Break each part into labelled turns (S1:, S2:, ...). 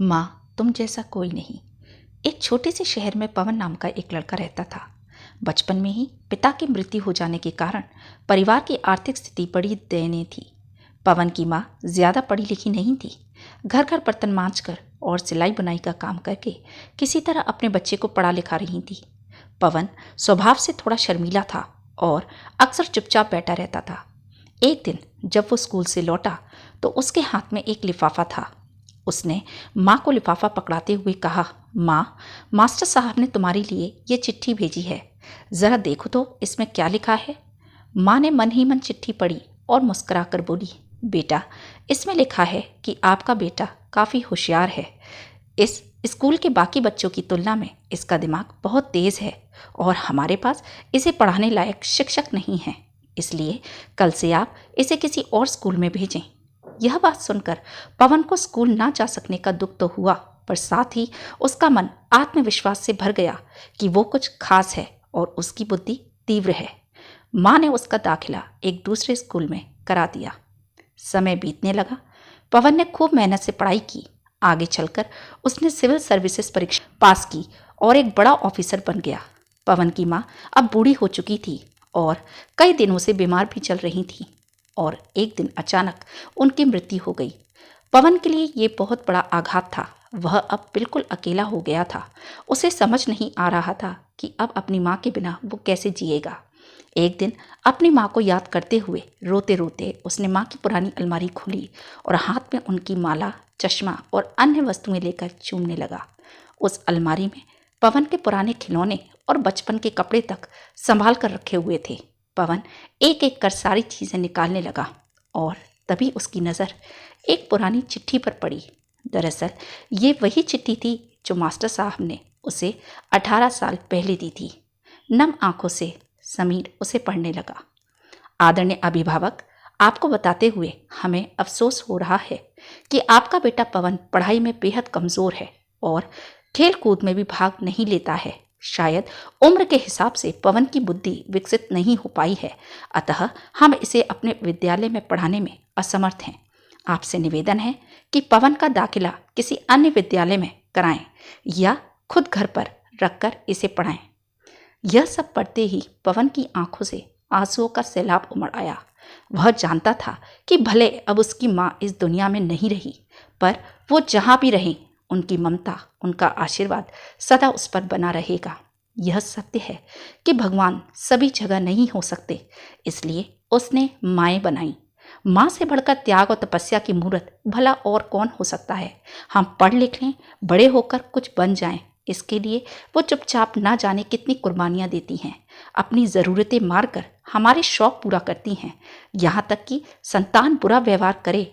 S1: माँ तुम जैसा कोई नहीं। एक छोटे से शहर में पवन नाम का एक लड़का रहता था। बचपन में ही पिता की मृत्यु हो जाने के कारण परिवार की आर्थिक स्थिति बड़ी दयनीय थी। पवन की माँ ज्यादा पढ़ी लिखी नहीं थी। घर घर बर्तन मांजकर और सिलाई बुनाई का काम करके किसी तरह अपने बच्चे को पढ़ा लिखा रही थी। पवन स्वभाव से थोड़ा शर्मीला था और अक्सर चुपचाप बैठा रहता था। एक दिन जब वो स्कूल से लौटा तो उसके हाथ में एक लिफाफा था। उसने माँ को लिफाफा पकड़ाते हुए कहा, माँ, मास्टर साहब ने तुम्हारे लिए ये चिट्ठी भेजी है, जरा देखो तो इसमें क्या लिखा है। माँ ने मन ही मन चिट्ठी पढ़ी और मुस्कुराकर बोली, बेटा, इसमें लिखा है कि आपका बेटा काफ़ी होशियार है। इस स्कूल के बाकी बच्चों की तुलना में इसका दिमाग बहुत तेज है और हमारे पास इसे पढ़ाने लायक शिक्षक नहीं है, इसलिए कल से आप इसे किसी और स्कूल में भेजें। यह बात सुनकर पवन को स्कूल ना जा सकने का दुख तो हुआ, पर साथ ही उसका मन आत्मविश्वास से भर गया कि वो कुछ खास है और उसकी बुद्धि तीव्र है। माँ ने उसका दाखिला एक दूसरे स्कूल में करा दिया। समय बीतने लगा। पवन ने खूब मेहनत से पढ़ाई की। आगे चलकर उसने सिविल सर्विसेज परीक्षा पास की और एक बड़ा ऑफिसर बन गया। पवन की माँ अब बूढ़ी हो चुकी थी और कई दिनों से बीमार भी चल रही थी और एक दिन अचानक उनकी मृत्यु हो गई। पवन के लिए ये बहुत बड़ा आघात था। वह अब बिल्कुल अकेला हो गया था। उसे समझ नहीं आ रहा था कि अब अपनी माँ के बिना वो कैसे जिएगा। एक दिन अपनी माँ को याद करते हुए रोते रोते उसने माँ की पुरानी अलमारी खोली और हाथ में उनकी माला, चश्मा और अन्य वस्तुएं लेकर चूमने लगा। उस अलमारी में पवन के पुराने खिलौने और बचपन के कपड़े तक संभाल कर रखे हुए थे। पवन एक एक कर सारी चीज़ें निकालने लगा और तभी उसकी नज़र एक पुरानी चिट्ठी पर पड़ी। दरअसल ये वही चिट्ठी थी जो मास्टर साहब ने उसे 18 साल पहले दी थी। नम आंखों से समीर उसे पढ़ने लगा। आदरणीय अभिभावक, आपको बताते हुए हमें अफसोस हो रहा है कि आपका बेटा पवन पढ़ाई में बेहद कमज़ोर है और खेल कूद में भी भाग नहीं लेता है। शायद उम्र के हिसाब से पवन की बुद्धि विकसित नहीं हो पाई है, अतः हम इसे अपने विद्यालय में पढ़ाने में असमर्थ हैं। आपसे निवेदन है कि पवन का दाखिला किसी अन्य विद्यालय में कराएं या खुद घर पर रखकर इसे पढ़ाएं। यह सब पढ़ते ही पवन की आंखों से आंसुओं का सैलाब उमड़ आया। वह जानता था कि भले अब उसकी माँ इस दुनिया में नहीं रही, पर वो जहाँ भी रहे उनकी ममता, उनका आशीर्वाद सदा उस पर बना रहेगा। यह सत्य है कि भगवान सभी जगह नहीं हो सकते, इसलिए उसने माएँ बनाई। माँ से बढ़कर त्याग और तपस्या की मूर्त भला और कौन हो सकता है। हम पढ़ लिख लें, बड़े होकर कुछ बन जाएं, इसके लिए वो चुपचाप ना जाने कितनी कुर्बानियाँ देती हैं। अपनी ज़रूरतें मारकर हमारे शौक पूरा करती हैं। यहाँ तक कि संतान बुरा व्यवहार करे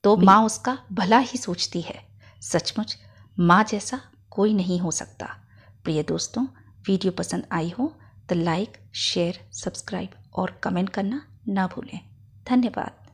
S1: तो माँ उसका भला ही सोचती है। सचमुच माँ जैसा कोई नहीं हो सकता। प्रिय दोस्तों, वीडियो पसंद आई हो तो लाइक, शेयर, सब्सक्राइब और कमेंट करना ना भूलें। धन्यवाद।